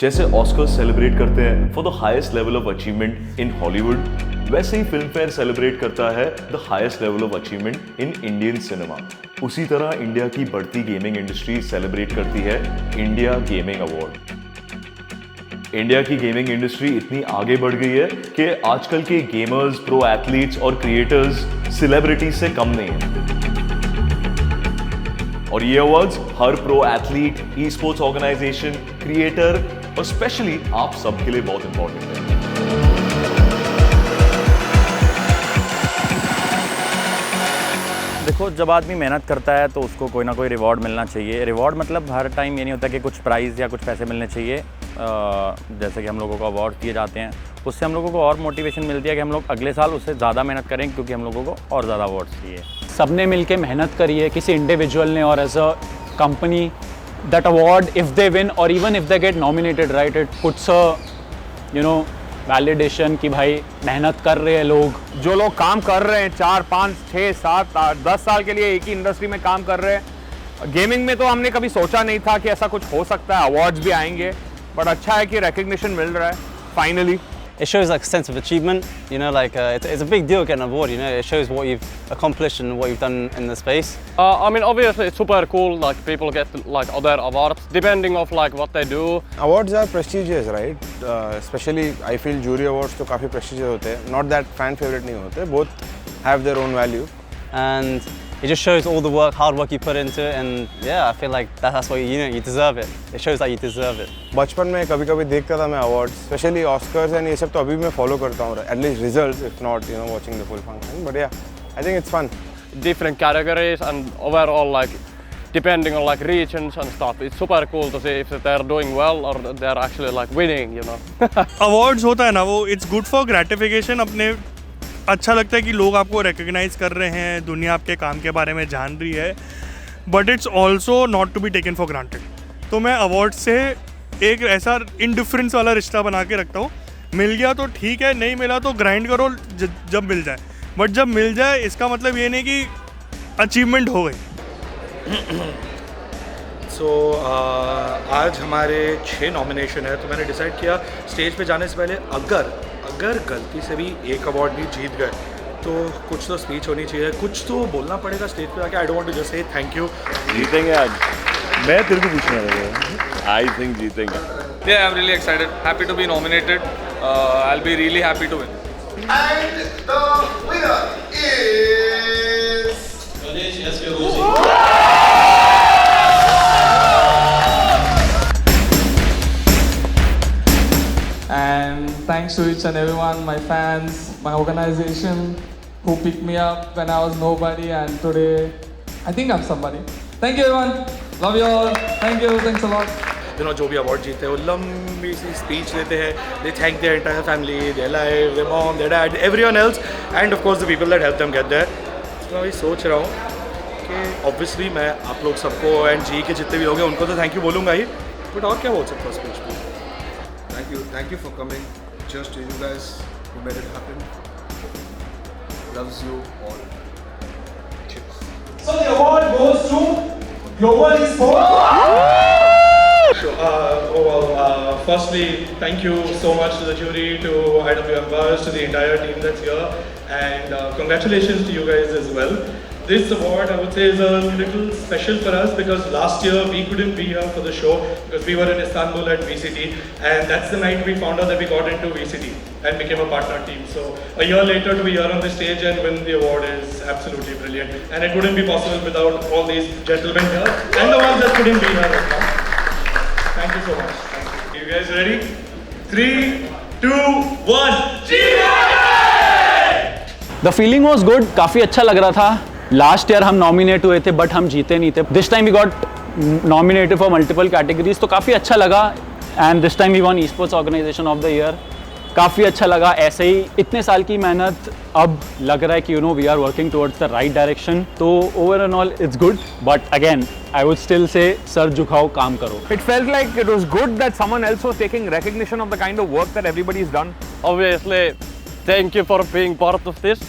जैसे Oscars celebrate करते हैं for the highest level of achievement in Hollywood, वैसे ही फिल्म फेयर सेलिब्रेट करता है the highest level of achievement in Indian cinema. उसी तरह इंडिया की बढ़ती गेमिंग इंडस्ट्री सेलिब्रेट करती है इंडिया गेमिंग अवार्ड। इंडिया की गेमिंग इंडस्ट्री इतनी आगे बढ़ गई है कि आजकल के गेमर्स, प्रो एथलीट्स और क्रिएटर्स सेलिब्रिटीज से कम नहीं है। और ये अवार्ड्स हर pro athlete, esports organisation, creator और स्पेशली आप सबके लिए बहुत इंपॉर्टेंट है। देखो, जब आदमी मेहनत करता है तो उसको कोई ना कोई रिवॉर्ड मिलना चाहिए। रिवॉर्ड मतलब हर टाइम ये नहीं होता कि कुछ प्राइज़ या कुछ पैसे मिलने चाहिए। जैसे कि हम लोगों को अवार्ड दिए जाते हैं, उससे हम लोगों को और मोटिवेशन मिलती है कि हम लोग अगले साल उससे ज़्यादा मेहनत करें, क्योंकि हम लोगों को और ज़्यादा अवार्ड्स चाहिए। सबने मिलके मेहनत करी है, किसी इंडिविजुअल ने और as a company, that award if they win और even if they get nominated, right, it puts a validation कि भाई मेहनत कर रहे हैं लोग। जो लोग काम कर रहे हैं 4, 5, 6, 7, 8, 10 साल के लिए एक ही इंडस्ट्री में काम कर रहे हैं। गेमिंग में तो हमने कभी सोचा नहीं था कि ऐसा कुछ हो सकता है, अवार्ड्स भी आएंगे, बट अच्छा है कि रिकग्निशन मिल रहा है finally. It shows like a sense of achievement, it's a big deal getting an award, it shows what you've accomplished and what you've done in the space. I mean, obviously it's super cool, like people get like other awards depending of like what they do. Awards are prestigious, right? Especially I feel jury awards तो काफी prestigious होते हैं, not that fan favorite नहीं होते, both have their own value. And it just shows all the work, hard work you put into it, and yeah, I feel like that's what you deserve it. It shows that you deserve it. बचपन में कभी-कभी देखता था मैं awards, especially Oscars and ये सब तो अभी भी मैं follow करता हूँ, at least results, if not watching the full function. But yeah, I think it's fun. Different categories and overall like depending on like regions and stuff. It's super cool to see if they're doing well or they're actually like winning, Awards होता है ना वो, it's good for gratification। अपने अच्छा लगता है कि लोग आपको रिकग्नाइज कर रहे हैं, दुनिया आपके काम के बारे में जान रही है, but it's also not to be taken for granted. तो मैं अवार्ड से एक ऐसा इनडिफरेंस वाला रिश्ता बना के रखता हूँ। मिल गया तो ठीक है, नहीं मिला तो ग्राइंड करो जब मिल जाए, बट जब मिल जाए इसका मतलब ये नहीं कि अचीवमेंट हो गई। आज हमारे 6 नॉमिनेशन है, तो मैंने डिसाइड किया स्टेज पे जाने से पहले अगर गलती से भी एक अवार्ड भी जीत गए तो कुछ तो स्पीच होनी चाहिए, कुछ तो बोलना पड़ेगा स्टेज पे जाके। I don't want to just say thank you. जीतेंगे आज? मैं तेरे को पूछने लगा। आई थिंक जीतेंगे। Yeah, I'm really excited. Happy to be nominated. I'll be really happy to win. And the winner is Rajesh S. Rosi. And thanks to each and everyone, my fans, my organization, who picked me up when I was nobody, and today I think I'm somebody. Thank you everyone. Love you all. Thank you. Thanks a lot. जो भी award जीते हैं वो लंबी सी speech देते हैं। They thank their entire family, their life, their mom, their dad, everyone else, and of course the people that helped them get there. तो मैं सोच रहा हूँ कि obviously मैं आप लोग सबको and जी के जितने भी लोग हैं उनको तो थैंक यू बोलूँगा ही, but और क्या बोल सकता हूँ स्पीच में। Thank you for coming. Cheers to you guys who made it happen. Loves you all. Cheers. So the award goes to Global Esports. Firstly, thank you so much to the jury, to IWM Buzz, to the entire team that's here, and congratulations to you guys as well. This award, I would say, is a little special for us because last year we couldn't be here for the show because we were in Istanbul at VCT, and that's the night we found out that we got into VCT and became a partner team. So a year later to be here on the stage and win the award is absolutely brilliant, and it wouldn't be possible without all these gentlemen here and the ones that couldn't be here right now. Thank you so much. Thank you. You guys ready? 3, 2, 1. The feeling was good, काफ़ी अच्छा लग रहा था। Last year हम nominate हुए थे but हम जीते नहीं थे। This time we got nominated for multiple categories, तो काफ़ी अच्छा लगा। And this time we won esports organisation of the year, काफ़ी अच्छा लगा। ऐसे ही इतने साल की मेहनत अब लग रहा है कि we are working towards the right direction. तो over and all it's good, but again I would still say सर झुकाओ, काम करो। It felt like it was good that someone else was taking recognition of the kind of work that everybody's done. Obviously, thank you for being part of this,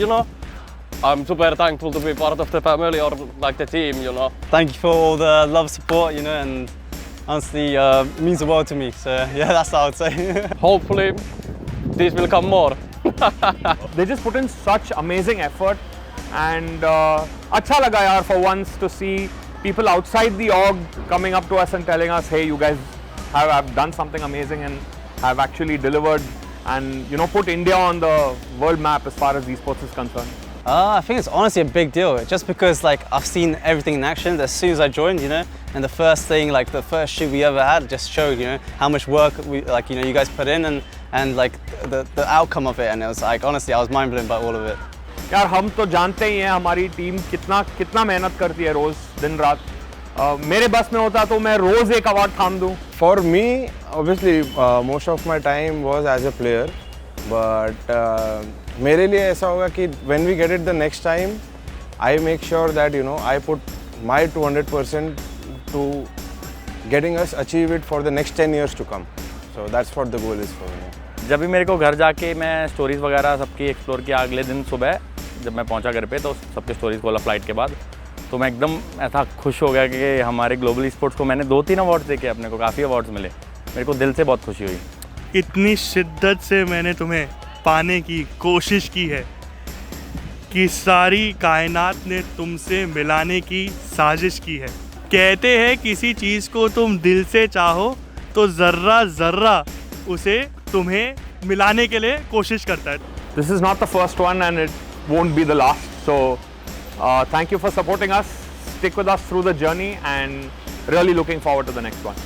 I'm super thankful to be part of the family or like the team, Thank you for all the love, support, and honestly means the world to me. So yeah, that's what I would say. Hopefully, these will come more. They just put in such amazing effort, and अच्छा लगा यार for once to see people outside the org coming up to us and telling us, hey, you guys have done something amazing and have actually delivered and put India on the world map as far as esports is concerned. I think it's honestly a big deal, just because like I've seen everything in action as soon as I joined, and the first thing, like the first shoot we ever had, just showed how much work we you guys put in and like the outcome of it, and it was like honestly I was mind blown by all of it. यार हम तो जानते ही हैं हमारी team कितना मेहनत करती है रोज दिन रात. मेरे बस में होता तो मैं रोज एक अवार्ड थाम दूं. For me, obviously, most of my time was as a player, but मेरे लिए ऐसा होगा कि when we get it the next time, I make sure that I put my 200% to getting us achieve it for the next 10 years to come. So that's what the goal is for me. जब भी मेरे को घर जाके मैं stories वगैरह सबकी explore किया, अगले दिन सुबह जब मैं पहुंचा घर पे तो सबके स्टोरीज़ खोला फ्लाइट के बाद, तो मैं एकदम ऐसा खुश हो गया कि हमारे ग्लोबल स्पोर्ट्स को मैंने 2-3 अवार्ड्स देखे, अपने को काफ़ी अवार्ड्स मिले. मेरे को दिल से बहुत खुशी हुई. इतनी शिद्दत से मैंने तुम्हें पाने की कोशिश की है कि सारी कायनात ने तुमसे मिलाने की साजिश की है. कहते हैं किसी चीज़ को तुम दिल से चाहो तो ज़र्रा ज़र्रा उसे तुम्हें मिलाने के लिए कोशिश करता है. This is not the first one and it won't be the last. So thank you for supporting us. Stick with us through the journey and really looking forward to the next one.